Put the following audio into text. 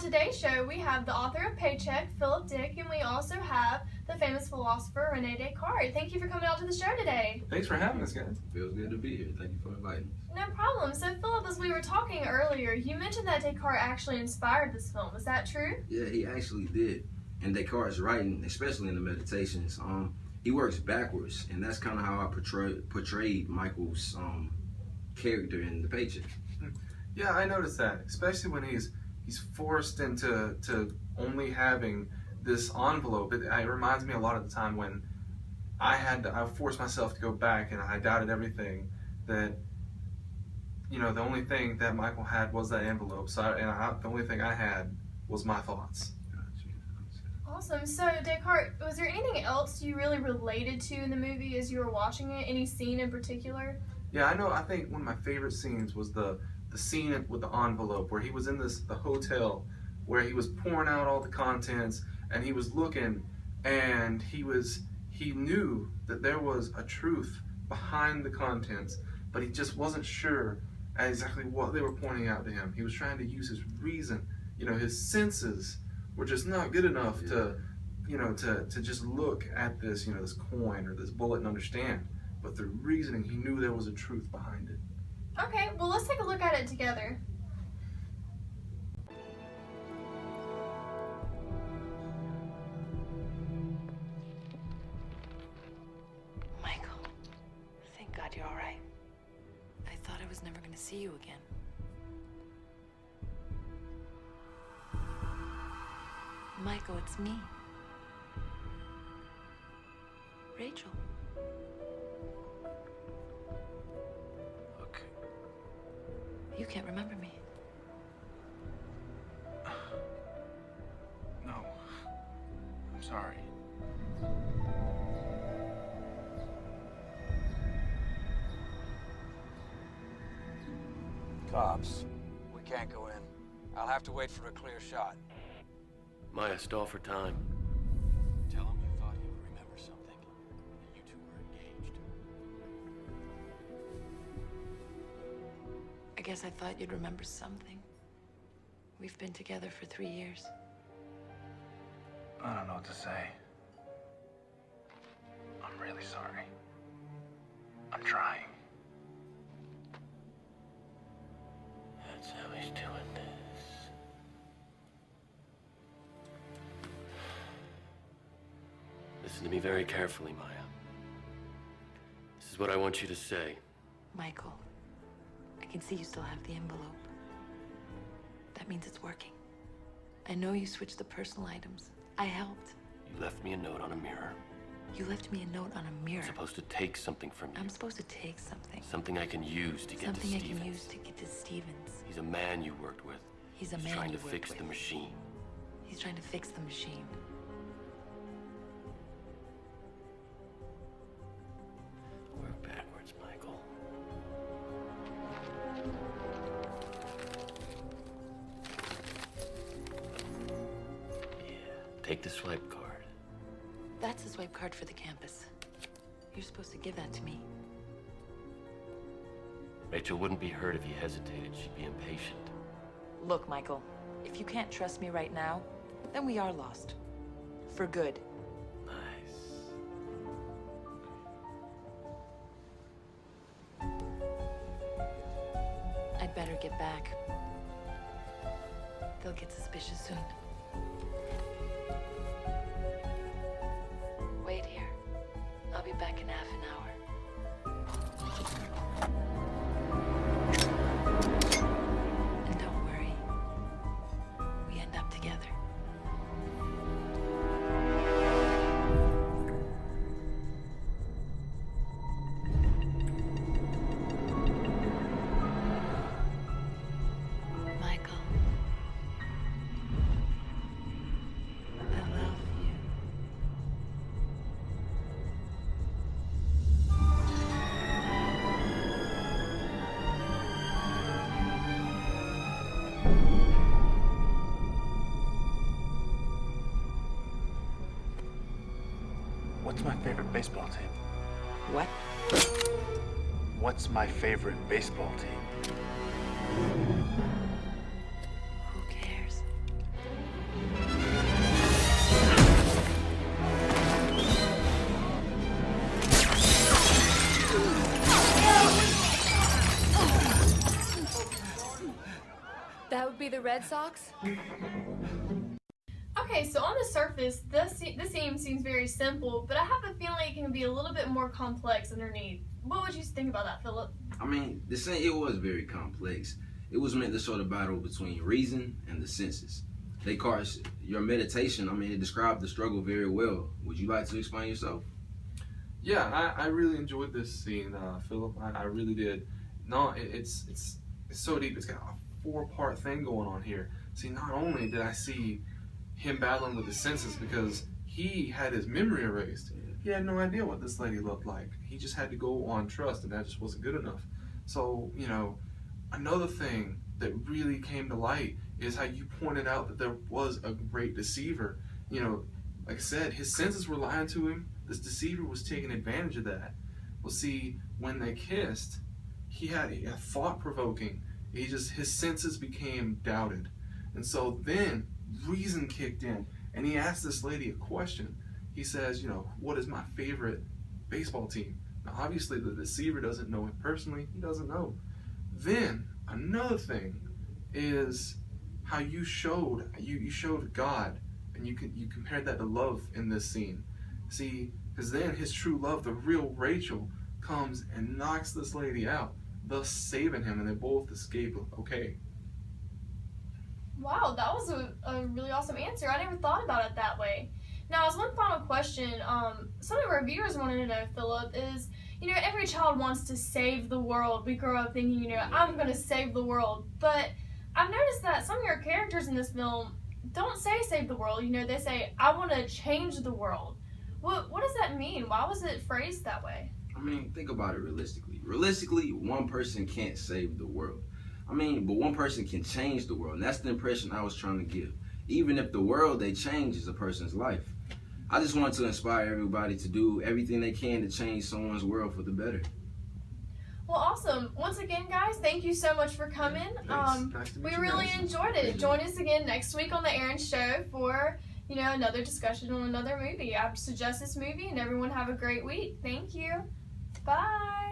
today's show, we have the author of Paycheck, Philip Dick, and we also have the famous philosopher, Rene Descartes. Thank you for coming out to the show today. Thanks for having us, guys. Feels good to be here. Thank you for inviting us. No problem. So, Philip, as we were talking earlier, you mentioned that Descartes actually inspired this film. Is that true? Yeah, he actually did. And Descartes' writing, especially in the Meditations, he works backwards, and that's kind of how I portrayed Michael's character in the Paycheck. Yeah, I noticed that, especially when he's forced into only having this envelope. It reminds me a lot of the time when I forced myself to go back and I doubted everything, that the only thing that Michael had was that envelope. So the only thing I had was my thoughts. Awesome. So, Descartes, was there anything else you really related to in the movie as you were watching it? Any scene in particular? Yeah, I think one of my favorite scenes was the scene with the envelope, where he was in the hotel, where he was pouring out all the contents, and he was looking, and he knew that there was a truth behind the contents, but he just wasn't sure exactly what they were pointing out to him. He was trying to use his reason. His senses were just not good enough to just look at this, this coin or this bullet and understand. But the reasoning, he knew there was a truth behind it. Okay, well, let's take a look at it together. Michael, thank God you're all right. I thought I was never going to see you again. Michael, it's me. Rachel. Look. You can't remember me. No. I'm sorry. Cops. We can't go in. I'll have to wait for a clear shot. Maya, stall for time. Tell him you thought he would remember something, and you two were engaged. I guess I thought you'd remember something. We've been together for 3 years. I don't know what to say. I'm really sorry. I'm trying. That's how he's doing this. Listen to me very carefully, Maya. This is what I want you to say. Michael, I can see you still have the envelope. That means it's working. I know you switched the personal items. I helped. You left me a note on a mirror. You left me a note on a mirror. I'm supposed to take something from you. I'm supposed to take something. Something I can use to get to Something Stevens. I can use to get to Stevens. He's a man you worked with. He's a man trying you to worked fix with. the machine. He's trying to fix the machine. Work backwards, Michael. Yeah, take the swipe card. That's a swipe card for the campus. You're supposed to give that to me. Rachel wouldn't be hurt if you hesitated. She'd be impatient. Look, Michael, if you can't trust me right now, then we are lost. For good. Nice. I'd better get back. They'll get suspicious soon. Wait here. I'll be back in half an hour. And don't worry. We end up together. Michael. I love you. What's my favorite baseball team? What? What's my favorite baseball team? Who cares? Red Sox? Okay, so on the surface, this scene seems very simple, but I have a feeling it can be a little bit more complex underneath. What would you think about that, Philip? I mean, the scene, it was very complex. It was meant to show the battle between reason and the senses. Descartes, your meditation, I mean, it described the struggle very well. Would you like to explain yourself? Yeah, I really enjoyed this scene, Philip. I really did. No, it's so deep. It's got a 4-part thing going on here. See, not only did I see him battling with his senses because he had his memory erased. He had no idea what this lady looked like. He just had to go on trust, and that just wasn't good enough. So, another thing that really came to light is how you pointed out that there was a great deceiver. Like I said, his senses were lying to him. This deceiver was taking advantage of that. Well, see, when they kissed, he had a thought-provoking. His senses became doubted. And so then reason kicked in, and he asked this lady a question. He says, what is my favorite baseball team? Now, obviously, the deceiver doesn't know him personally. He doesn't know. Then, another thing is how you showed God, and you compared that to love in this scene. See, because then his true love, the real Rachel, comes and knocks this lady out, thus saving him, and they both escape okay. Wow, that was a really awesome answer. I never thought about it that way. Now, as one final question, some of our viewers wanted to know, Philip, is, every child wants to save the world. We grow up thinking, I'm going to save the world. But I've noticed that some of your characters in this film don't say save the world. They say, I want to change the world. What does that mean? Why was it phrased that way? I mean, think about it realistically. Realistically, one person can't save the world. But one person can change the world, and that's the impression I was trying to give. Even if the world they change is a person's life. I just want to inspire everybody to do everything they can to change someone's world for the better. Well, awesome. Once again, guys, thank you so much for coming. Nice to meet we you really guys. enjoyed it. Join us again next week on the Aaron Show for, another discussion on another movie. I suggest this movie, and everyone have a great week. Thank you. Bye.